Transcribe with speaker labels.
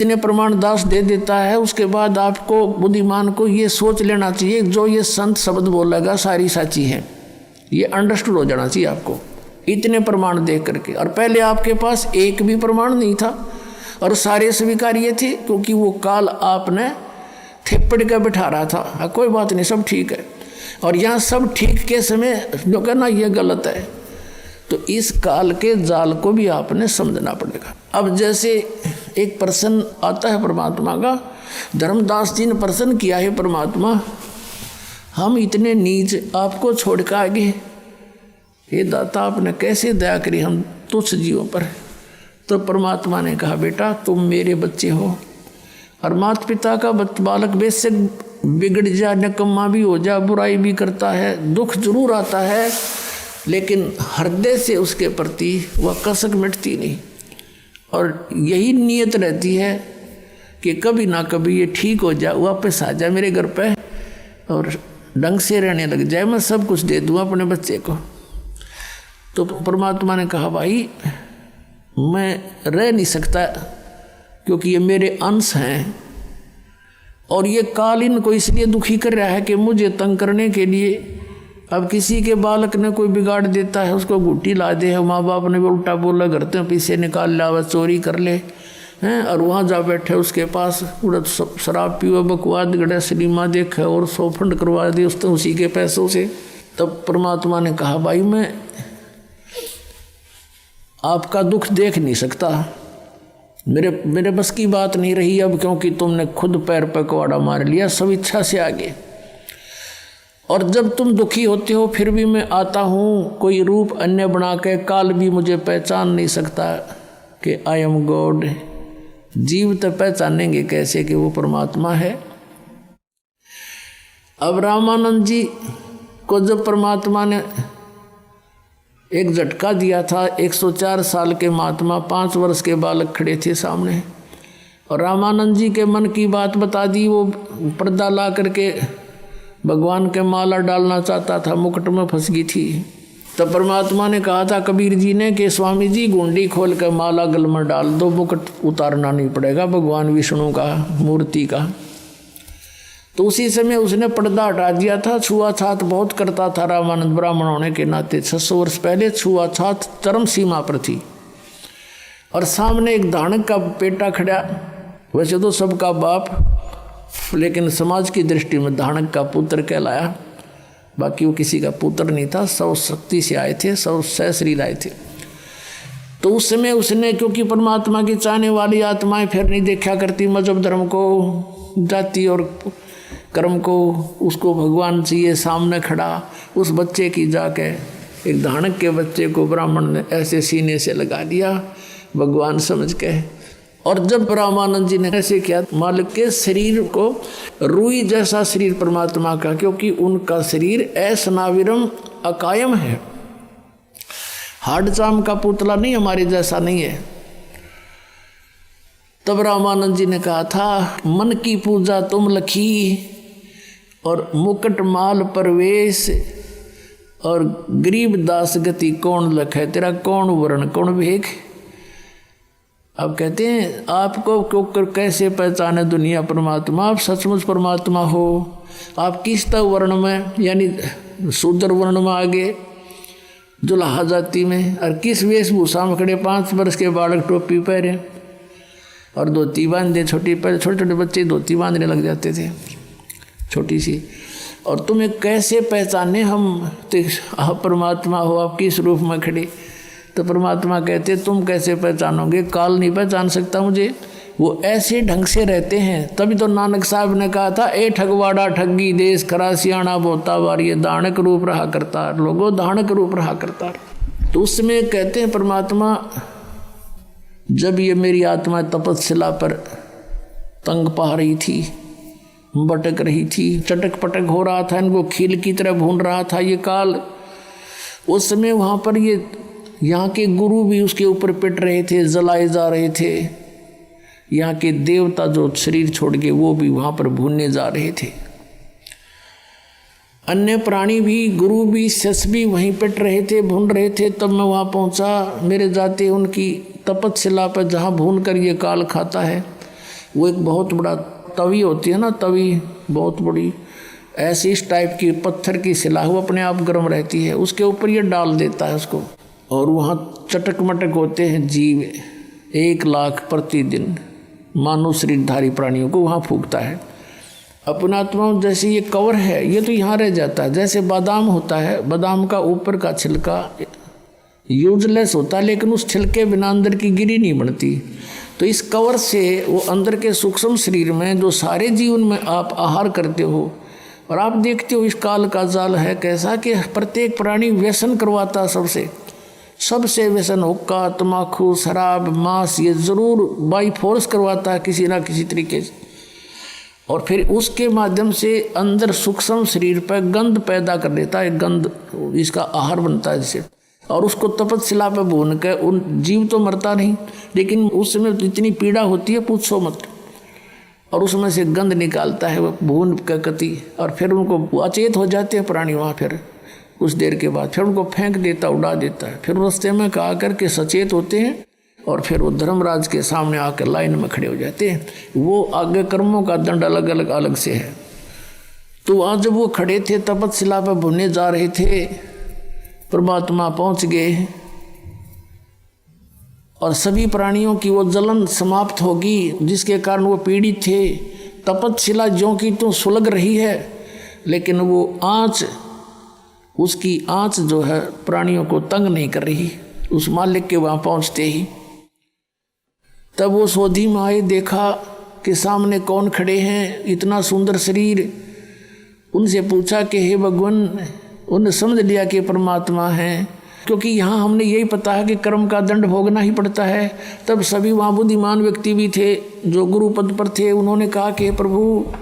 Speaker 1: इतने प्रमाण दास दे देता है, उसके बाद आपको बुद्धिमान को ये सोच लेना चाहिए जो ये संत शब्द बोलेगा सारी साची है, ये अंडरस्टूड हो जाना चाहिए आपको इतने प्रमाण देख करके। और पहले आपके पास एक भी प्रमाण नहीं था और सारे स्वीकार्य थे, क्योंकि वो काल आपने थेपड़ के बैठा रहा था। कोई बात नहीं, सब ठीक है। और यहाँ सब ठीक के समय जो कहना ये गलत है, तो इस काल के जाल को भी आपने समझना पड़ेगा। अब जैसे एक प्रश्न आता है परमात्मा का, धर्मदास जी ने प्रश्न किया है, परमात्मा हम इतने नीच आपको छोड़ कर आगे, हे दाता आपने कैसे दया करी हम तुच्छ जीवों पर। तो परमात्मा ने कहा, बेटा तुम मेरे बच्चे हो, और माता पिता का बालक बेशक बिगड़ जा, निकम्मा भी हो जा, बुराई भी करता है, दुख जरूर आता है, लेकिन हृदय से उसके प्रति वह कसक मिटती नहीं। और यही नियत रहती है कि कभी ना कभी ये ठीक हो जाए, वापस आ जाए मेरे घर पे और ढंग से रहने लग जाए, मैं सब कुछ दे दूँ अपने बच्चे को। तो परमात्मा ने कहा, भाई मैं रह नहीं सकता, क्योंकि ये मेरे अंश हैं, और ये काल इनको इसलिए दुखी कर रहा है कि मुझे तंग करने के लिए। अब किसी के बालक ने कोई बिगाड़ देता है, उसको गुट्टी ला दे, माँ बाप ने भी उल्टा बोला, घर से पीछे निकाल ला, वह चोरी कर ले हैं, और वहाँ जा बैठे उसके पास उड़द शराब पीवा, बकवाद गड़े, सिनेमा देखे और सोफंड करवा दी उसने उसी के पैसों से। तब परमात्मा ने कहा, भाई मैं आपका दुख देख नहीं सकता, मेरे बस की बात नहीं रही अब, क्योंकि तुमने खुद पैर पर कुआड़ा मार लिया सब इच्छा से आगे। और जब तुम दुखी होते हो फिर भी मैं आता हूँ कोई रूप अन्य बना के, काल भी मुझे पहचान नहीं सकता कि आई एम गॉड। जीव तो पहचानेंगे कैसे कि वो परमात्मा है। अब रामानंद जी को जब परमात्मा ने एक झटका दिया था, 104 साल के महात्मा 5 वर्ष के बालक खड़े थे सामने, और रामानंद जी के मन की बात बता दी। वो पर्दा ला करके भगवान के माला डालना चाहता था, मुकुट में फंस गई थी। तब परमात्मा ने कहा था कबीर जी ने कि स्वामी जी गुंडी खोल कर माला गल में डाल दो, मुकुट उतारना नहीं पड़ेगा भगवान विष्णु का मूर्ति का। तो उसी समय उसने पर्दा हटा दिया था। छुआछात बहुत करता था रामानंद, ब्राह्मण होने के नाते 600 वर्ष पहले छुआछात चरम सीमा पर थी। और सामने एक धानक का बेटा खड़ा, वैसे तो सबका बाप, लेकिन समाज की दृष्टि में धानक का पुत्र कहलाया, बाकी वो किसी का पुत्र नहीं था, सब शक्ति से आए थे, सब सहशरीर आए थे। तो उस समय उसने, क्योंकि परमात्मा की चाहने वाली आत्माएं फिर नहीं देखा करती मजहब धर्म को, जाति और कर्म को, उसको भगवान चाहिए, सामने खड़ा उस बच्चे की जाके, एक धानक के बच्चे को ब्राह्मण ने ऐसे सीने से लगा दिया भगवान समझ के। और जब रामानंद जी ने ऐसे किया, मालिक के शरीर को रुई जैसा शरीर परमात्मा का, क्योंकि उनका शरीर ऐसनाविरम अकायम है, हाड चाम का पुतला नहीं, हमारे जैसा नहीं है। तब रामानंद जी ने कहा था, मन की पूजा तुम लखी और मुकुट माल परवेश, और गरीब दास गति कौन लखे, तेरा कौन वर्ण कौन भेख। अब कहते हैं आपको क्यों कैसे पहचाने दुनिया परमात्मा, आप सचमुच परमात्मा हो। आप किस वर्ण में, यानी शूद्र वर्ण में आगे जुलाहा जाति में, और किस वेशभूषा में खड़े, 5 वर्ष के बालक टोपी पहरे और धोती बांधे, छोटे छोटे बच्चे धोती बांधने लग जाते थे छोटी सी। और तुम्हें कैसे पहचाने हम, तो आप परमात्मा हो, आप किस रूप में खड़े। तो परमात्मा कहते तुम कैसे पहचानोगे, काल नहीं पहचान सकता मुझे, वो ऐसे ढंग से रहते हैं। तभी तो नानक साहब ने कहा था, ए ठगवाड़ा ठगी देश खरा सियाणा बोता वार, ये दानक रूप रहा करता, लोगों दानक रूप रहा करता। तो उसमें कहते हैं परमात्मा, जब ये मेरी आत्मा तपस्या पर तंग पा रही थी, भटक रही थी, चटक पटक हो रहा था, इनको खील की तरह भून रहा था ये काल, उस समय वहाँ पर ये यहाँ के गुरु भी उसके ऊपर पिट रहे थे, जलाए जा रहे थे। यहाँ के देवता जो शरीर छोड़ के वो भी वहाँ पर भूनने जा रहे थे। अन्य प्राणी भी, गुरु भी, शिष्य भी वहीं पिट रहे थे, भून रहे थे। तब मैं वहाँ पहुँचा, मेरे जाते उनकी तपस्या पर जहाँ भून कर ये काल खाता है, वो एक बहुत बड़ा तवी होती है ना, तवी बहुत बड़ी ऐसी इस टाइप की पत्थर की शिला, वो अपने आप गर्म रहती है, उसके ऊपर ये डाल देता है उसको, और वहाँ चटक मटक होते हैं जीव 1 लाख प्रतिदिन मानव शरीरधारी प्राणियों को वहाँ फूंकता है। अपना आत्मा जैसे ये कवर है, ये तो यहाँ रह जाता है। जैसे बादाम होता है, बादाम का ऊपर का छिलका यूजलेस होता है, लेकिन उस छिलके बिना अंदर की गिरी नहीं बनती। तो इस कवर से वो अंदर के सूक्ष्म शरीर में जो सारे जीवन में आप आहार करते हो, और आप देखते हो इस काल का जाल है कैसा कि प्रत्येक प्राणी व्यसन करवाता सबसे व्यसन, हुक्का, तम्बाकू, शराब, मांस, ये ज़रूर बाई फोर्स करवाता है किसी ना किसी तरीके से, और फिर उसके माध्यम से अंदर सूक्ष्म शरीर पर गंध पैदा कर देता है, गंध इसका आहार बनता है जिससे, और उसको तपस्या पे भून कर उन जीव तो मरता नहीं, लेकिन उसमें इतनी पीड़ा होती है पूछो मत, और उसमें से गंध निकालता है वो भून का कति, और फिर उनको अचेत हो जाते हैं प्राणी वहाँ, फिर कुछ देर के बाद फिर उनको फेंक देता, उड़ा देता है, फिर रास्ते में आ करके सचेत होते हैं, और फिर वो धर्मराज के सामने आकर लाइन में खड़े हो जाते हैं। वो आगे कर्मों का दंड अलग से है। तो आज जब वो खड़े थे तपस्या पर भुनने जा रहे थे, परमात्मा पहुँच गए, और सभी प्राणियों की वो जलन समाप्त होगी जिसके कारण वो पीड़ित थे। तपस्या ज्यों की तो सुलग रही है, लेकिन वो आँच, उसकी आँच जो है प्राणियों को तंग नहीं कर रही। उस मालिक के वहाँ पहुँचते ही तब वो सोधी में आए, देखा कि सामने कौन खड़े हैं, इतना सुंदर शरीर। उनसे पूछा कि हे भगवान, उन्हें समझ लिया कि परमात्मा हैं, क्योंकि यहाँ हमने यही पता है कि कर्म का दंड भोगना ही पड़ता है। तब सभी वहाँ बुद्धिमान व्यक्ति भी थे जो गुरु पद पर थे, उन्होंने कहा कि प्रभु